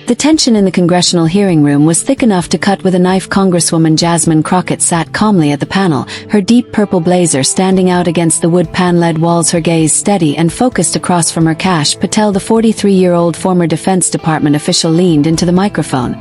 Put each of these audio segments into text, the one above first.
The tension in the congressional hearing room was thick enough to cut with a knife. Congresswoman Jasmine Crockett sat calmly at the panel, her deep purple blazer standing out against the wood paneled walls, her gaze steady and focused. Across from her, Kash Patel, the 43-year-old former Defense Department official, leaned into the microphone.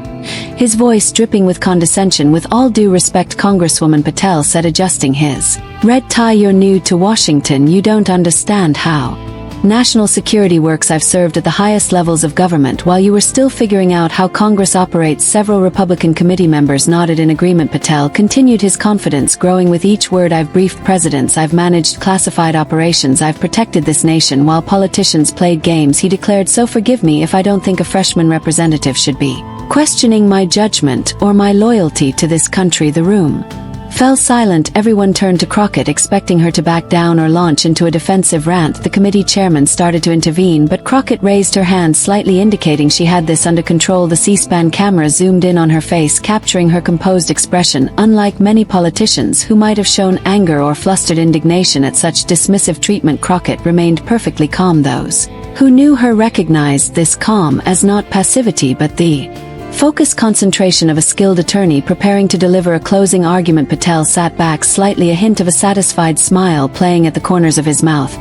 His voice dripping with condescension. "With all due respect," Congresswoman Patel said, adjusting his red tie, "you're new to Washington. You don't understand how national security works. I've served at the highest levels of government while you were still figuring out how Congress operates." Several Republican committee members nodded in agreement. Patel continued, his confidence growing with each word. "I've briefed presidents, I've managed classified operations, I've protected this nation while politicians played games," he declared. "So forgive me if I don't think a freshman representative should be questioning my judgment or my loyalty to this country." The room fell silent. Everyone turned to Crockett, expecting her to back down or launch into a defensive rant. The committee chairman started to intervene, but Crockett raised her hand slightly, indicating she had this under control. The C-SPAN camera zoomed in on her face, capturing her composed expression. Unlike many politicians who might have shown anger or flustered indignation at such dismissive treatment, Crockett remained perfectly calm. Those who knew her recognized this calm as not passivity but the focused concentration of a skilled attorney preparing to deliver a closing argument. Patel sat back slightly, a hint of a satisfied smile playing at the corners of his mouth.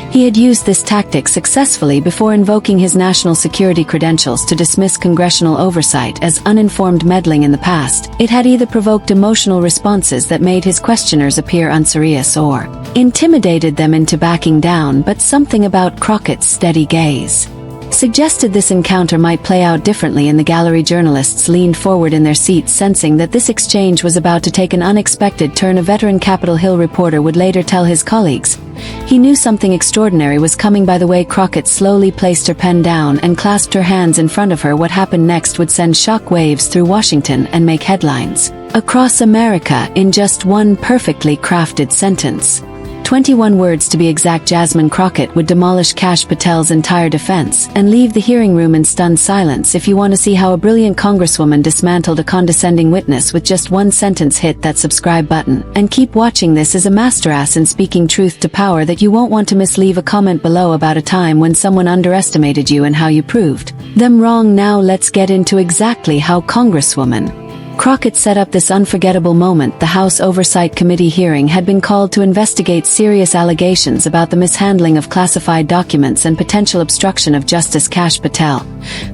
He had used this tactic successfully before, invoking his national security credentials to dismiss congressional oversight as uninformed meddling in the past. It had either provoked emotional responses that made his questioners appear unserious or intimidated them into backing down, but something about Crockett's steady gaze suggested this encounter might play out differently. In the gallery, journalists leaned forward in their seats, sensing that this exchange was about to take an unexpected turn. A veteran Capitol Hill reporter would later tell his colleagues he knew something extraordinary was coming. By the way, Crockett slowly placed her pen down and clasped her hands in front of her. What happened next would send shock waves through Washington and make headlines across America in just one perfectly crafted sentence. 21 words to be exact. Jasmine Crockett would demolish Kash Patel's entire defense and leave the hearing room in stunned silence. If you want to see how a brilliant congresswoman dismantled a condescending witness with just one sentence, hit that subscribe button and keep watching. This is a masterclass in speaking truth to power that you won't want to miss. Leave a comment below about a time when someone underestimated you and how you proved them wrong. Now let's get into exactly how Congresswoman Crockett set up this unforgettable moment. The House Oversight Committee hearing had been called to investigate serious allegations about the mishandling of classified documents and potential obstruction of Justice. Kash Patel,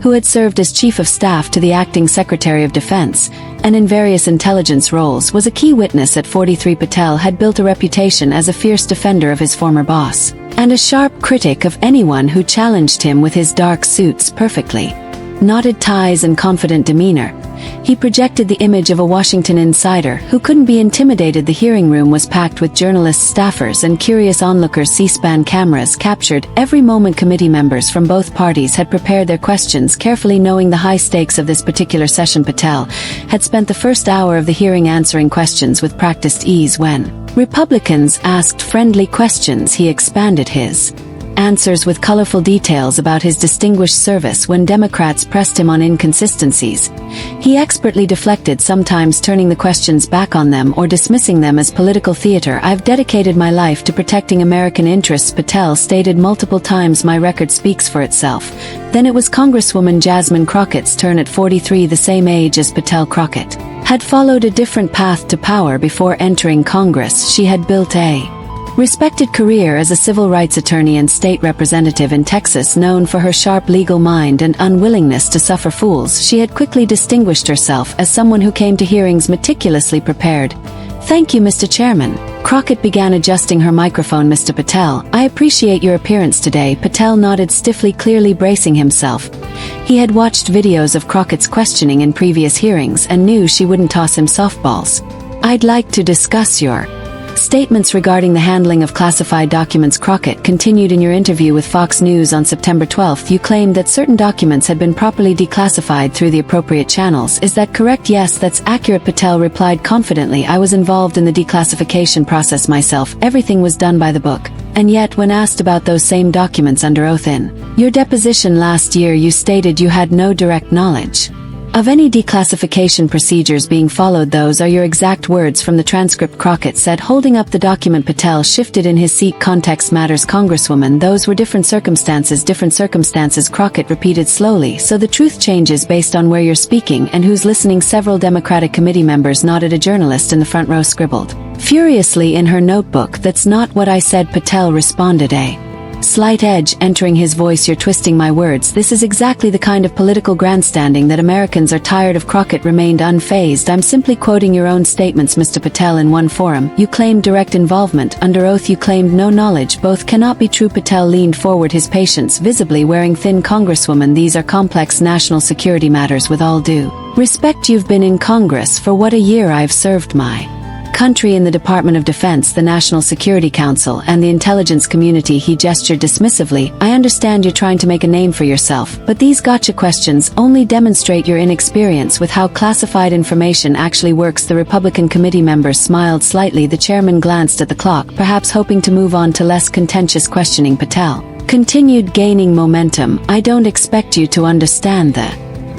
who had served as Chief of Staff to the Acting Secretary of Defense and in various intelligence roles, was a key witness. At 43, Patel had built a reputation as a fierce defender of his former boss and a sharp critic of anyone who challenged him. With his dark suits, perfectly knotted ties and confident demeanor, he projected the image of a Washington insider who couldn't be intimidated. The hearing room was packed with journalists, staffers, and curious onlookers. C-SPAN cameras captured every moment. Committee members from both parties had prepared their questions carefully, knowing the high stakes of this particular session. Patel had spent the first hour of the hearing answering questions with practiced ease. When Republicans asked friendly questions, he expanded his answers with colorful details about his distinguished service. When Democrats pressed him on inconsistencies, he expertly deflected, sometimes turning the questions back on them or dismissing them as political theater. "I've dedicated my life to protecting American interests," Patel stated multiple times. "My record speaks for itself." Then it was Congresswoman Jasmine Crockett's turn. At 43, the same age as Patel, Crockett had followed a different path to power before entering Congress. She had built a respected career as a civil rights attorney and state representative in Texas. Known for her sharp legal mind and unwillingness to suffer fools, she had quickly distinguished herself as someone who came to hearings meticulously prepared. "Thank you, Mr. Chairman." Crockett began adjusting her microphone. "Mr. Patel, I appreciate your appearance today." Patel nodded stiffly, clearly bracing himself. He had watched videos of Crockett's questioning in previous hearings and knew she wouldn't toss him softballs. "I'd like to discuss your statements regarding the handling of classified documents." Crockett continued, "In your interview with Fox News on September 12, you claimed that certain documents had been properly declassified through the appropriate channels. Is that correct?" "Yes, that's accurate," Patel replied confidently. "I was involved in the declassification process myself. Everything was done by the book." And yet, when asked about those same documents under oath in your deposition last year, you stated you had no direct knowledge Of any declassification procedures being followed, those are your exact words from the transcript, Crockett said, holding up the document. Patel shifted in his seat. Context matters, Congresswoman. Those were different circumstances, Crockett repeated slowly. So the truth changes based on where you're speaking and who's listening. Several Democratic committee members nodded. A journalist in the front row scribbled furiously in her notebook, "That's not what I said," Patel responded, a slight edge entering his voice. "You're twisting my words. This is exactly the kind of political grandstanding that Americans are tired of." Crockett remained unfazed. "I'm simply quoting your own statements, Mr. Patel. In one forum, you claimed direct involvement. Under oath, you claimed no knowledge. Both cannot be true." Patel leaned forward, his patience visibly wearing thin. "Congresswoman, these are complex national security matters. With all due respect, you've been in Congress for what, a year? I've served my country in the Department of Defense, the National Security Council, and the intelligence community." He gestured dismissively. "I understand you're trying to make a name for yourself, but these gotcha questions only demonstrate your inexperience with how classified information actually works." The Republican committee members smiled slightly. The chairman glanced at the clock, perhaps hoping to move on to less contentious questioning. Patel continued, gaining momentum. "I don't expect you to understand the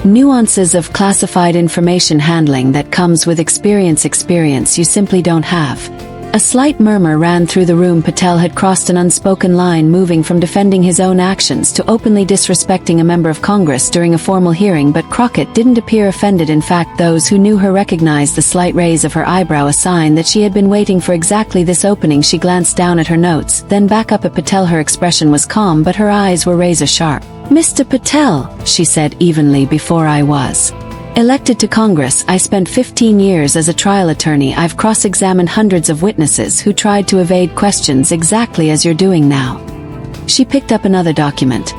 nuances of classified information handling. That comes with experience you simply don't have." A slight murmur ran through the room. Patel had crossed an unspoken line, moving from defending his own actions to openly disrespecting a member of Congress during a formal hearing. But Crockett didn't appear offended. In fact, those who knew her recognized the slight raise of her eyebrow, a sign that she had been waiting for exactly this opening. She glanced down at her notes, then back up at Patel. Her expression was calm, but her eyes were razor sharp. "Mr. Patel," she said evenly, "before I was elected to Congress, I spent 15 years as a trial attorney. I've cross-examined hundreds of witnesses who tried to evade questions exactly as you're doing now." She picked up another document.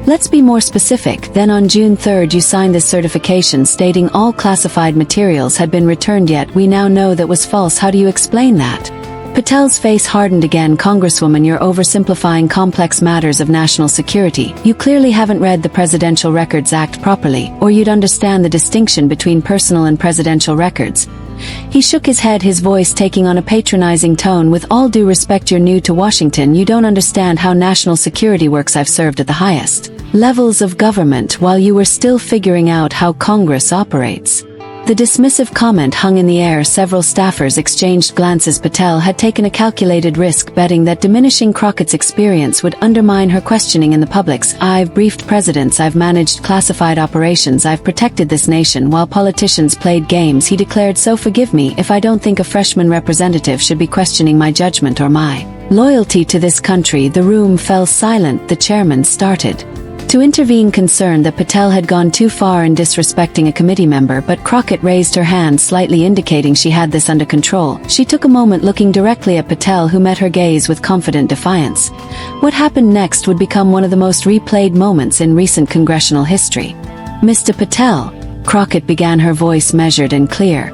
"Let's be more specific. Then on June 3rd you signed this certification stating all classified materials had been returned, yet we now know that was false. How do you explain that?" Patel's face hardened again. "Congresswoman, you're oversimplifying complex matters of national security. You clearly haven't read the Presidential Records Act properly, or you'd understand the distinction between personal and presidential records." He shook his head, his voice taking on a patronizing tone. "With all due respect, you're new to Washington. You don't understand how national security works. I've served at the highest levels of government while you were still figuring out how Congress operates." The dismissive comment hung in the air. Several staffers exchanged glances. Patel had taken a calculated risk, betting that diminishing Crockett's experience would undermine her questioning in the public's. "I've briefed presidents, I've managed classified operations, I've protected this nation while politicians played games," he declared. "So forgive me if I don't think a freshman representative should be questioning my judgment or my loyalty to this country." The room fell silent. The chairman started to intervene, concerned that Patel had gone too far in disrespecting a committee member, but Crockett raised her hand slightly, indicating she had this under control. She took a moment, looking directly at Patel, who met her gaze with confident defiance. What happened next would become one of the most replayed moments in recent congressional history. "Mr. Patel," Crockett began, her voice measured and clear,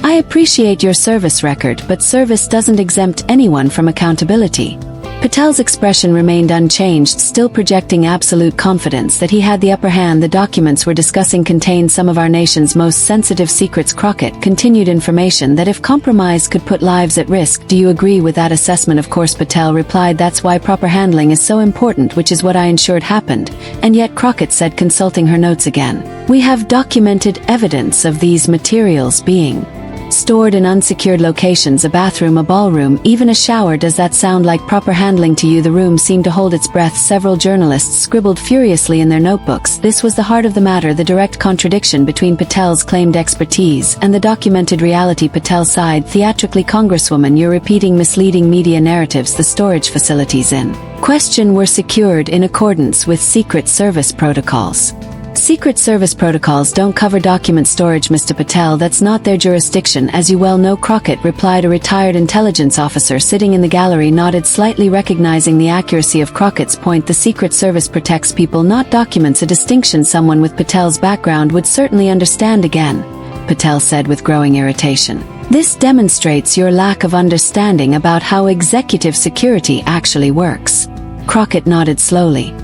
"I appreciate your service record, but service doesn't exempt anyone from accountability." Patel's expression remained unchanged, still projecting absolute confidence that he had the upper hand. "The documents we're discussing contain some of our nation's most sensitive secrets." Crockett continued, "Information that if compromised could put lives at risk. Do you agree with that assessment?" "Of course," Patel replied. "That's why proper handling is so important, which is what I ensured happened." "And yet," Crockett said, consulting her notes again, "we have documented evidence of these materials being stored in unsecured locations, a bathroom, a ballroom, even a shower. Does that sound like proper handling to you?" The room seemed to hold its breath. Several journalists scribbled furiously in their notebooks. This was the heart of the matter, the direct contradiction between Patel's claimed expertise and the documented reality. Patel sighed theatrically. "Congresswoman, you're repeating misleading media narratives. The storage facilities in question were secured in accordance with Secret Service protocols." "Secret Service protocols don't cover document storage, Mr. Patel. That's not their jurisdiction, as you well know," Crockett replied. A retired intelligence officer sitting in the gallery nodded slightly, recognizing the accuracy of Crockett's point. "The Secret Service protects people, not documents, a distinction someone with Patel's background would certainly understand." "Again," Patel said with growing irritation, "this demonstrates your lack of understanding about how executive security actually works." Crockett nodded slowly.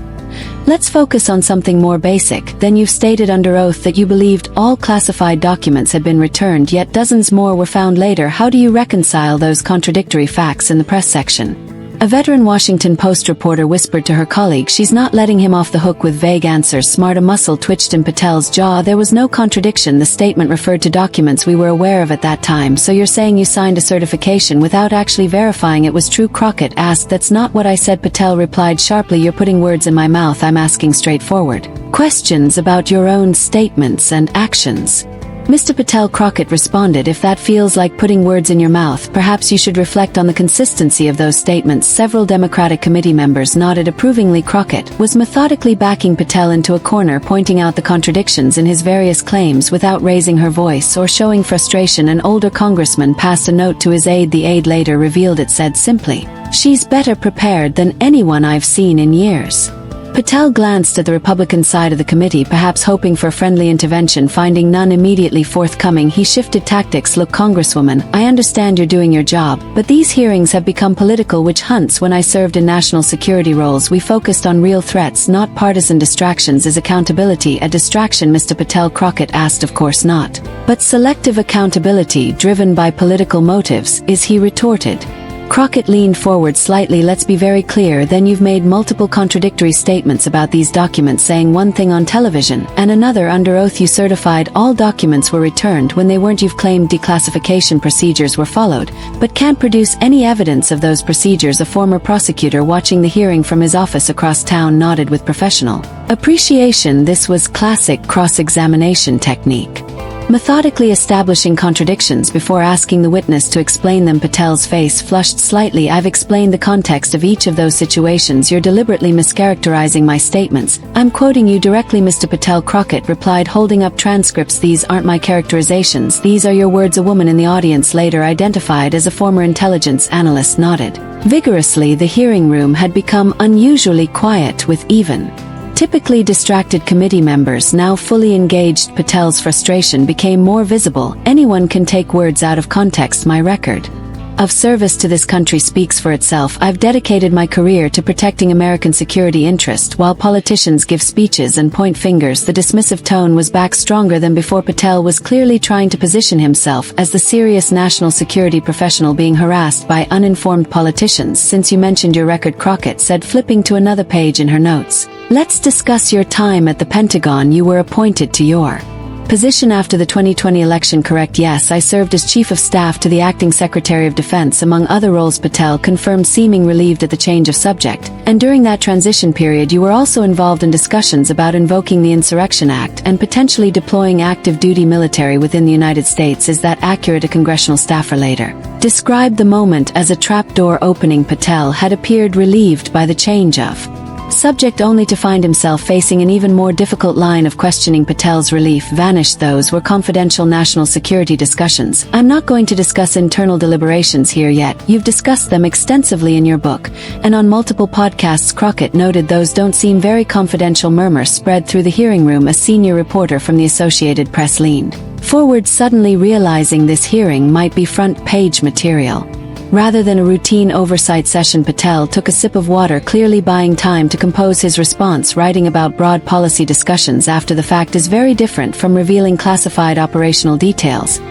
"Let's focus on something more basic. Then you've stated under oath that you believed all classified documents had been returned, yet dozens more were found later. How do you reconcile those contradictory facts in the press section?" A veteran Washington Post reporter whispered to her colleague she's not letting him off the hook with vague answers. Smart. A muscle twitched in Patel's jaw. There was no contradiction. The statement referred to documents we were aware of at that time. So you're saying you signed a certification without actually verifying it was true? Crockett asked. That's not what I said, Patel replied sharply. You're putting words in my mouth. I'm asking straightforward questions about your own statements and actions. Mr. Patel, Crockett responded. If that feels like putting words in your mouth, perhaps you should reflect on the consistency of those statements. Several Democratic committee members nodded approvingly. Crockett was methodically backing Patel into a corner, pointing out the contradictions in his various claims without raising her voice or showing frustration. An older congressman passed a note to his aide. The aide later revealed it said simply, "She's better prepared than anyone I've seen in years." Patel glanced at the Republican side of the committee, perhaps hoping for a friendly intervention. Finding none immediately forthcoming, he shifted tactics. Look, Congresswoman, I understand you're doing your job, but these hearings have become political witch hunts. When I served in national security roles, we focused on real threats, not partisan distractions. Is accountability a distraction, Mr. Patel? Crockett asked. Of course not. But selective accountability driven by political motives, is he retorted. Crockett leaned forward slightly. Let's be very clear, then you've made multiple contradictory statements about these documents, saying one thing on television and another under oath. You certified all documents were returned when they weren't. You've claimed declassification procedures were followed, but can't produce any evidence of those procedures. A former prosecutor watching the hearing from his office across town nodded with professional appreciation. This was classic cross-examination technique. Methodically establishing contradictions before asking the witness to explain them. Patel's face flushed slightly. I've explained the context of each of those situations. You're deliberately mischaracterizing my statements. I'm quoting you directly, Mr. Patel. Crockett replied, holding up transcripts. These aren't my characterizations. These are your words. A woman in the audience, later identified as a former intelligence analyst, nodded vigorously. The hearing room had become unusually quiet, with even typically distracted committee members now fully engaged. Patel's frustration became more visible. Anyone can take words out of context. My record of service to this country speaks for itself. I've dedicated my career to protecting American security interest. While politicians give speeches and point fingers, the dismissive tone was back stronger than before. Patel was clearly trying to position himself as the serious national security professional being harassed by uninformed politicians. Since you mentioned your record, Crockett said, flipping to another page in her notes, let's discuss your time at the Pentagon. You were appointed to your position after the 2020 election, correct? Yes, I served as Chief of Staff to the Acting Secretary of Defense, among other roles, Patel confirmed, seeming relieved at the change of subject. And during that transition period you were also involved in discussions about invoking the Insurrection Act and potentially deploying active duty military within the United States. Is that accurate? A congressional staffer later described the moment as a trapdoor opening. Patel had appeared relieved by the change of subject, only to find himself facing an even more difficult line of questioning. Patel's relief vanished. Those were confidential national security discussions. I'm not going to discuss internal deliberations here yet. You've discussed them extensively in your book and on multiple podcasts, Crockett noted. Those don't seem very confidential. Murmur spread through the hearing room. A senior reporter from the Associated Press leaned forward, suddenly realizing this hearing might be front-page material. Rather than a routine oversight session, Patel took a sip of water, clearly buying time to compose his response. Writing about broad policy discussions after the fact is very different from revealing classified operational details.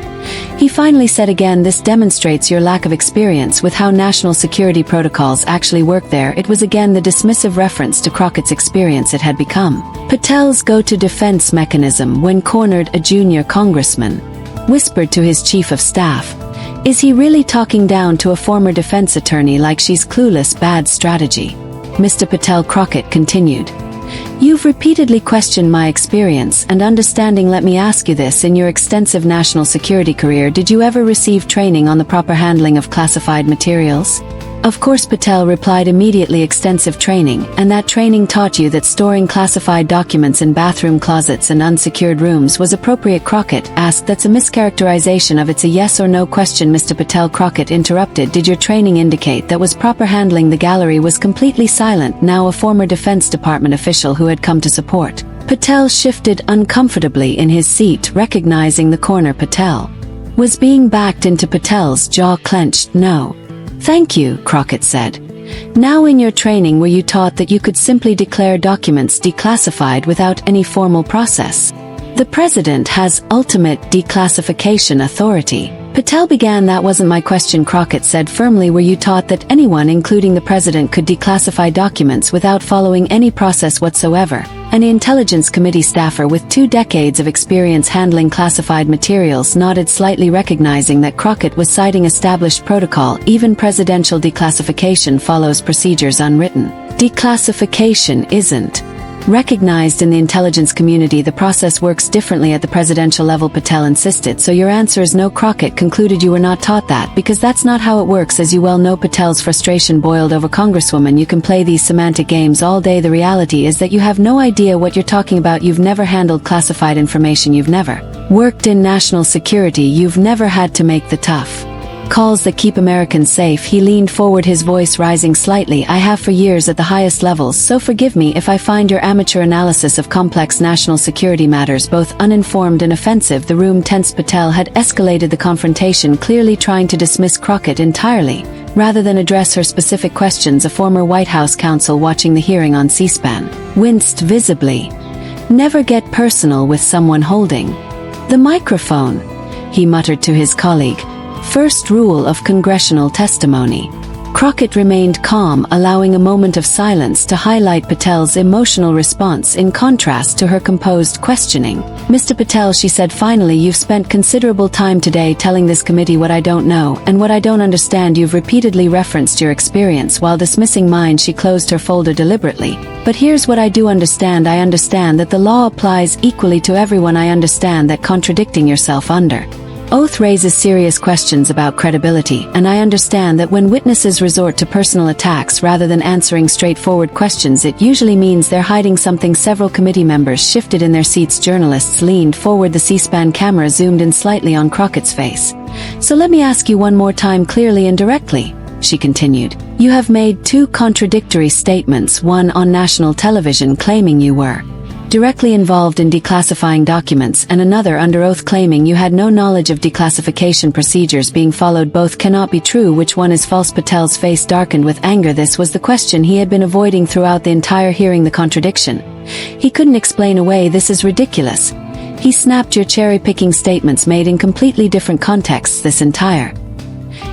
He finally said again, this demonstrates your lack of experience with how national security protocols actually work there. It was again the dismissive reference to Crockett's experience. It had become Patel's go-to defense mechanism when cornered. A junior congressman whispered to his chief of staff, is he really talking down to a former defense attorney like she's clueless? Bad strategy. Mr. Patel, Crockett continued, you've repeatedly questioned my experience and understanding. Let me ask you this. In your extensive national security career, did you ever receive training on the proper handling of classified materials? Of course, Patel replied immediately. Extensive training, and that training taught you that storing classified documents in bathroom closets and unsecured rooms was appropriate? Crockett asked. That's a mischaracterization of it's a yes or no question, Mr. Patel. Crockett interrupted. Did your training indicate that was proper handling? The gallery was completely silent, now a former Defense Department official who had come to support. Patel shifted uncomfortably in his seat, recognizing the corner Patel was being backed into. Patel's jaw clenched. No. Thank you, Crockett said. Now, in your training were you taught that you could simply declare documents declassified without any formal process? The president has ultimate declassification authority. Patel began. That wasn't my question, Crockett said firmly. Were you taught that anyone, including the president, could declassify documents without following any process whatsoever? An Intelligence Committee staffer with 2 decades of experience handling classified materials nodded slightly, recognizing that Crockett was citing established protocol. Even presidential declassification follows procedures unwritten. Declassification isn't recognized in the intelligence community. The process works differently at the presidential level, Patel insisted. So your answer is no. Crockett concluded you were not taught that, because that's not how it works. As you well know, Patel's frustration boiled over. Congresswoman, you can play these semantic games all day. The reality is that you have no idea what you're talking about. You've never handled classified information. You've never worked in national security. You've never had to make the tough calls that keep Americans safe. He leaned forward, his voice rising slightly. I have for years at the highest levels, so forgive me if I find your amateur analysis of complex national security matters both uninformed and offensive. The room tensed. Patel had escalated the confrontation, clearly trying to dismiss Crockett entirely, rather than address her specific questions. A former White House counsel watching the hearing on C-SPAN winced visibly. Never get personal with someone holding the microphone, he muttered to his colleague. First rule of congressional testimony. Crockett remained calm, allowing a moment of silence to highlight Patel's emotional response in contrast to her composed questioning. Mr. Patel, she said finally, you've spent considerable time today telling this committee what I don't know and what I don't understand. You've repeatedly referenced your experience while dismissing mine. She closed her folder deliberately. But here's what I do understand. I understand that the law applies equally to everyone. I understand that contradicting yourself under oath raises serious questions about credibility, and I understand that when witnesses resort to personal attacks rather than answering straightforward questions, it usually means they're hiding something. Several committee members shifted in their seats. Journalists leaned forward. The C-SPAN camera zoomed in slightly on Crockett's face. So let me ask you one more time, clearly and directly, she continued. You have made 2 contradictory statements, one on national television claiming you were directly involved in declassifying documents, and another under oath claiming you had no knowledge of declassification procedures being followed. Both cannot be true. Which one is false? Patel's face darkened with anger. This was the question he had been avoiding throughout the entire hearing. The contradiction he couldn't explain away. This is ridiculous, he snapped. You're cherry-picking statements made in completely different contexts. This entire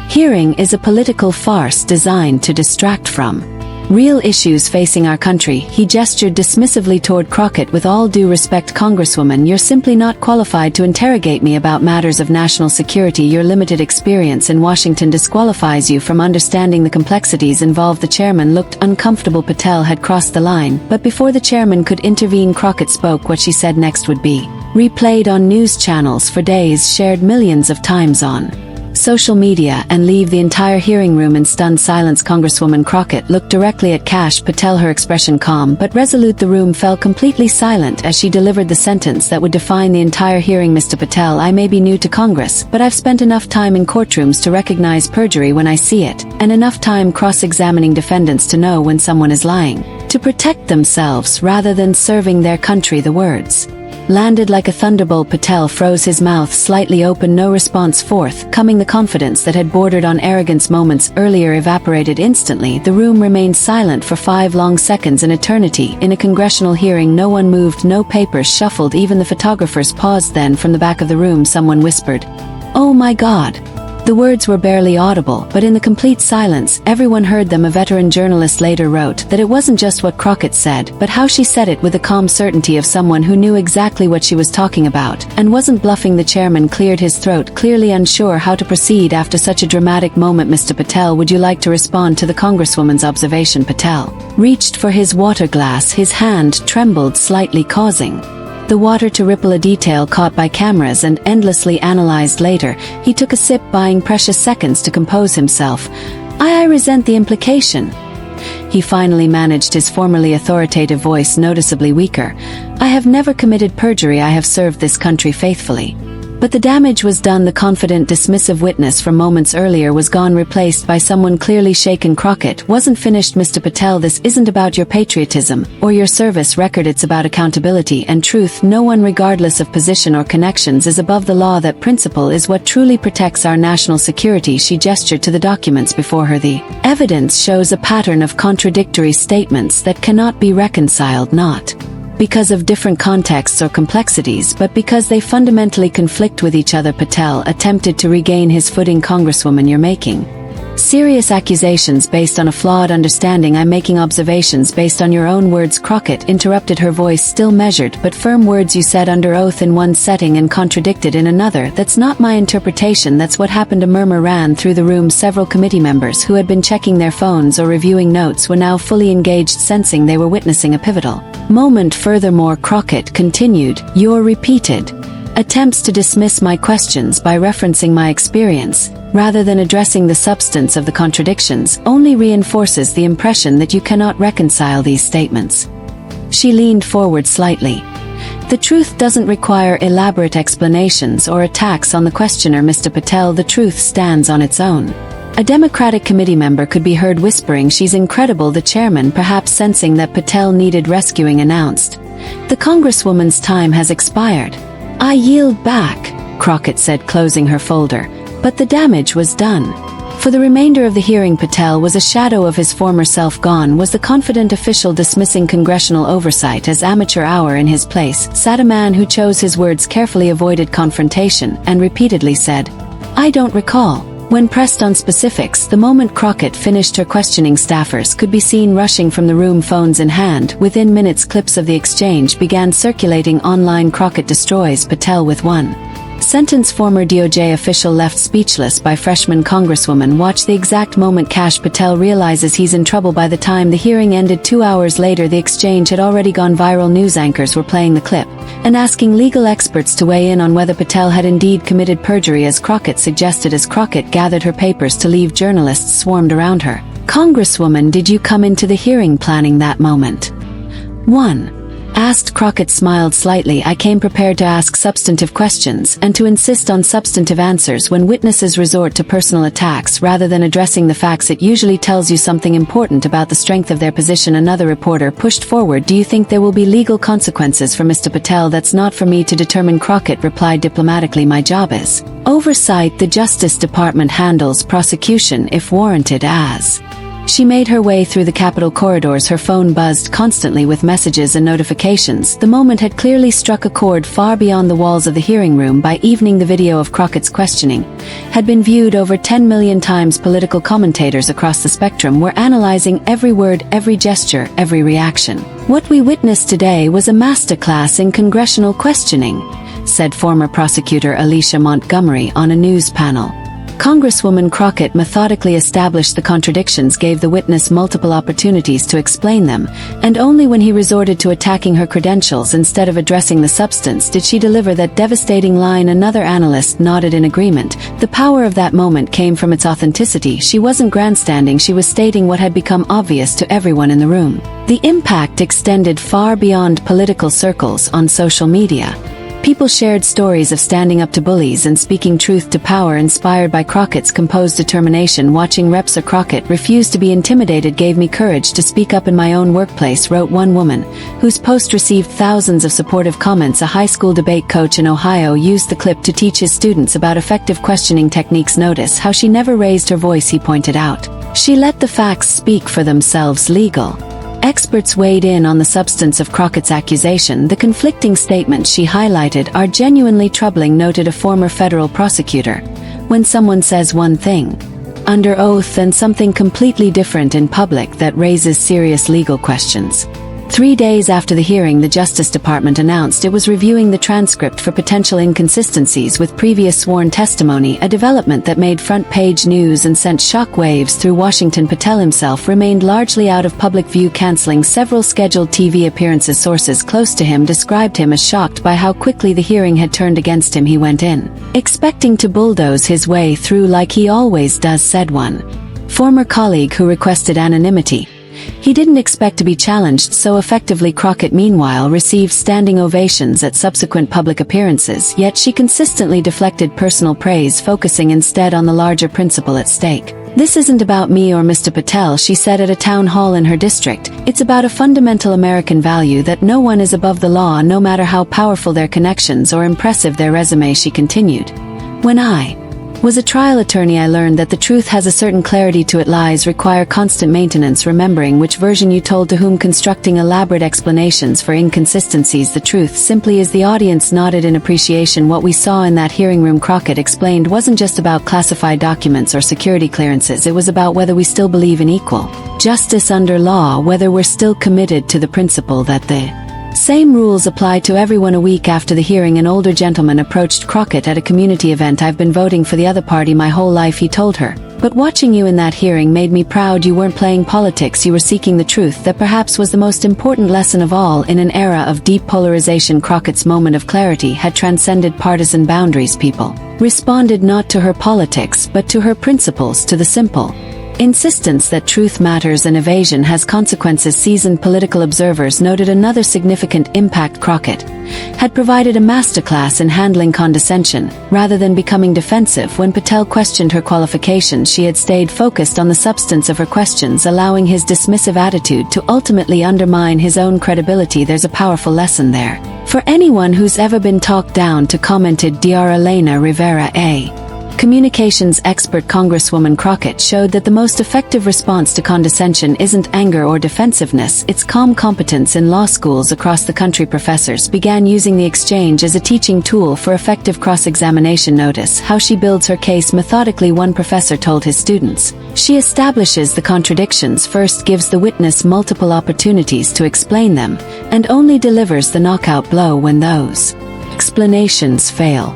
hearing is a political farce designed to distract from real issues facing our country. He gestured dismissively toward Crockett. With all due respect, Congresswoman, you're simply not qualified to interrogate me about matters of national security. Your limited experience in Washington disqualifies you from understanding the complexities involved. The chairman looked uncomfortable. Patel had crossed the line, but before the chairman could intervene, Crockett spoke. What she said next would be replayed on news channels for days, shared millions of times on social media, and leave the entire hearing room in stunned silence. Congresswoman Crockett looked directly at Kash Patel, her expression calm but resolute. The room fell completely silent as she delivered the sentence that would define the entire hearing. Mr. Patel, I may be new to Congress, but I've spent enough time in courtrooms to recognize perjury when I see it, and enough time cross-examining defendants to know when someone is lying to protect themselves rather than serving their country. The words landed like a thunderbolt. Patel froze, his mouth slightly open, no response forthcoming. The confidence that had bordered on arrogance moments earlier evaporated instantly. The room remained silent for 5 long seconds, an eternity. In a congressional hearing, no one moved, no papers shuffled, even the photographers paused. Then, from the back of the room, someone whispered, "Oh my God." The words were barely audible, but in the complete silence, everyone heard them. A veteran journalist later wrote that it wasn't just what Crockett said, but how she said it, with the calm certainty of someone who knew exactly what she was talking about, and wasn't bluffing. The chairman cleared his throat, clearly unsure how to proceed after such a dramatic moment. Mr. Patel, would you like to respond to the Congresswoman's observation? Patel reached for his water glass, his hand trembled slightly, causing the water to ripple. A detail caught by cameras and endlessly analyzed later. He took a sip, buying precious seconds to compose himself. I resent the implication. He finally managed, his formerly authoritative voice noticeably weaker. I have never committed perjury. I have served this country faithfully. But the damage was done. The confident, dismissive witness from moments earlier was gone, replaced by someone clearly shaken. Crockett wasn't finished. Mr. Patel, this isn't about your patriotism or your service record. It's about accountability and truth. No one, regardless of position or connections, is above the law. That principle is what truly protects our national security. She gestured to the documents before her. The evidence shows a pattern of contradictory statements that cannot be reconciled. Not because of different contexts or complexities, but because they fundamentally conflict with each other. Patel attempted to regain his footing. Congresswoman, you're making serious accusations based on a flawed understanding. I'm making observations based on your own words. Crockett interrupted, her voice still measured but firm. Words you said under oath in one setting and contradicted in another. That's not my interpretation, that's what happened. A murmur ran through the room. Several committee members who had been checking their phones or reviewing notes were now fully engaged, sensing they were witnessing a pivotal moment. Furthermore, Crockett continued, your repeated attempts to dismiss my questions by referencing my experience, rather than addressing the substance of the contradictions, only reinforces the impression that you cannot reconcile these statements. She leaned forward slightly. The truth doesn't require elaborate explanations or attacks on the questioner, Mr. Patel. The truth stands on its own. A Democratic committee member could be heard whispering, she's incredible. The chairman, perhaps sensing that Patel needed rescuing, announced, the Congresswoman's time has expired. I yield back, Crockett said, closing her folder. But the damage was done. For the remainder of the hearing, Patel was a shadow of his former self. Gone was the confident official dismissing congressional oversight as amateur hour. In his place sat a man who chose his words carefully, avoided confrontation, and repeatedly said, I don't recall. When pressed on specifics, the moment Crockett finished her questioning, staffers could be seen rushing from the room, phones in hand. Within minutes, clips of the exchange began circulating online. Crockett destroys Patel with one sentence. Former DOJ official left speechless by freshman Congresswoman. Watch the exact moment Kash Patel realizes he's in trouble. By the time the hearing ended 2 hours later, the exchange had already gone viral. News anchors were playing the clip and asking legal experts to weigh in on whether Patel had indeed committed perjury, as Crockett suggested. As Crockett gathered her papers to leave, journalists swarmed around her. Congresswoman, did you come into the hearing planning that moment? 1. Asked. Crockett smiled slightly. I came prepared to ask substantive questions and to insist on substantive answers. When witnesses resort to personal attacks rather than addressing the facts, it usually tells you something important about the strength of their position. Another reporter pushed forward. Do you think there will be legal consequences for Mr. Patel? That's not for me to determine, Crockett replied diplomatically. My job is oversight. The Justice Department handles prosecution if warranted. As she made her way through the Capitol corridors, her phone buzzed constantly with messages and notifications. The moment had clearly struck a chord far beyond the walls of the hearing room. By evening, the video of Crockett's questioning had been viewed over 10 million times. Political commentators across the spectrum were analyzing every word, every gesture, every reaction. What we witnessed today was a masterclass in congressional questioning, said former prosecutor Alicia Montgomery on a news panel. Congresswoman Crockett methodically established the contradictions, gave the witness multiple opportunities to explain them, and only when he resorted to attacking her credentials instead of addressing the substance did she deliver that devastating line. Another analyst nodded in agreement. The power of that moment came from its authenticity. She wasn't grandstanding, she was stating what had become obvious to everyone in the room. The impact extended far beyond political circles. On social media, people shared stories of standing up to bullies and speaking truth to power. Inspired by Crockett's composed determination, watching Repsa Crockett refuse to be intimidated gave me courage to speak up in my own workplace, wrote one woman, whose post received thousands of supportive comments. A high school debate coach in Ohio used the clip to teach his students about effective questioning techniques. Notice how she never raised her voice, he pointed out. She let the facts speak for themselves. Legal experts weighed in on the substance of Crockett's accusation. The conflicting statements she highlighted are genuinely troubling, noted a former federal prosecutor. When someone says one thing under oath and something completely different in public, that raises serious legal questions. 3 days after the hearing, the Justice Department announced it was reviewing the transcript for potential inconsistencies with previous sworn testimony, a development that made front-page news and sent shockwaves through Washington. Patel himself remained largely out of public view, canceling several scheduled TV appearances. Sources close to him described him as shocked by how quickly the hearing had turned against him. He went in expecting to bulldoze his way through like he always does, said one former colleague who requested anonymity. He didn't expect to be challenged so effectively. Crockett, meanwhile, received standing ovations at subsequent public appearances, yet she consistently deflected personal praise, focusing instead on the larger principle at stake. This isn't about me or Mr. Patel, she said at a town hall in her district. It's about a fundamental American value that no one is above the law, no matter how powerful their connections or impressive their resume, she continued. When I Was a trial attorney, I learned that the truth has a certain clarity to it. Lies require constant maintenance, remembering which version you told to whom, constructing elaborate explanations for inconsistencies. The truth simply is. The audience nodded in appreciation. What we saw in that hearing room, Crockett explained, wasn't just about classified documents or security clearances. It was about whether we still believe in equal justice under law, whether we're still committed to the principle that the same rules apply to everyone. A week after the hearing, an older gentleman approached Crockett at a community event. I've been voting for the other party my whole life, he told her. But watching you in that hearing made me proud. You weren't playing politics, you were seeking the truth. That perhaps was the most important lesson of all. In an era of deep polarization, Crockett's moment of clarity had transcended partisan boundaries. People responded not to her politics, but to her principles, to the simple insistence that truth matters and evasion has consequences. Seasoned political observers noted another significant impact. Crockett had provided a masterclass in handling condescension. Rather than becoming defensive when Patel questioned her qualifications, she had stayed focused on the substance of her questions, allowing his dismissive attitude to ultimately undermine his own credibility. There's a powerful lesson there for anyone who's ever been talked down to, commented Dr. Elena Rivera, a communications expert. Congresswoman Crockett showed that the most effective response to condescension isn't anger or defensiveness, it's calm competence. In law schools across the country, professors began using the exchange as a teaching tool for effective cross-examination. Notice how she builds her case methodically. One professor told his students, she establishes the contradictions first, gives the witness multiple opportunities to explain them, and only delivers the knockout blow when those explanations fail.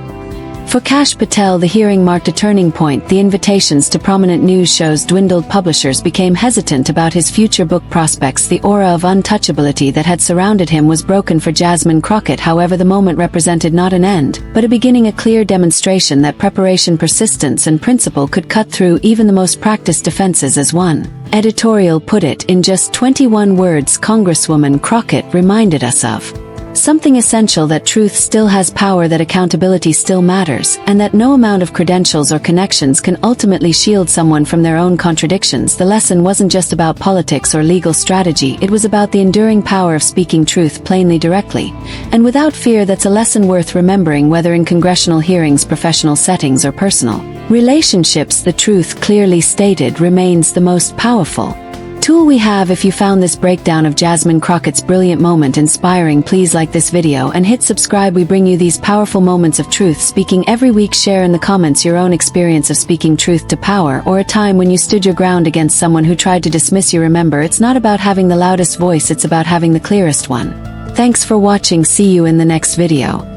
For Kash Patel, the hearing marked a turning point. The invitations to prominent news shows dwindled. Publishers became hesitant about his future book prospects. The aura of untouchability that had surrounded him was broken for Jasmine Crockett. However, the moment represented not an end, but a beginning, a clear demonstration that preparation, persistence, and principle could cut through even the most practiced defenses. As one editorial put it, in just 21 words, Congresswoman Crockett reminded us of something essential: that truth still has power, that accountability still matters, and that no amount of credentials or connections can ultimately shield someone from their own contradictions. The lesson wasn't just about politics or legal strategy, it was about the enduring power of speaking truth plainly, directly, and without fear. That's a lesson worth remembering, whether in congressional hearings, professional settings, or personal relationships. The truth, clearly stated, remains the most powerful tool we have. If you found this breakdown of Jasmine Crockett's brilliant moment inspiring, please like this video and hit subscribe. We bring you these powerful moments of truth speaking every week. Share in the comments your own experience of speaking truth to power, or a time when you stood your ground against someone who tried to dismiss you. Remember, it's not about having the loudest voice, it's about having the clearest one. Thanks for watching. See you in the next video.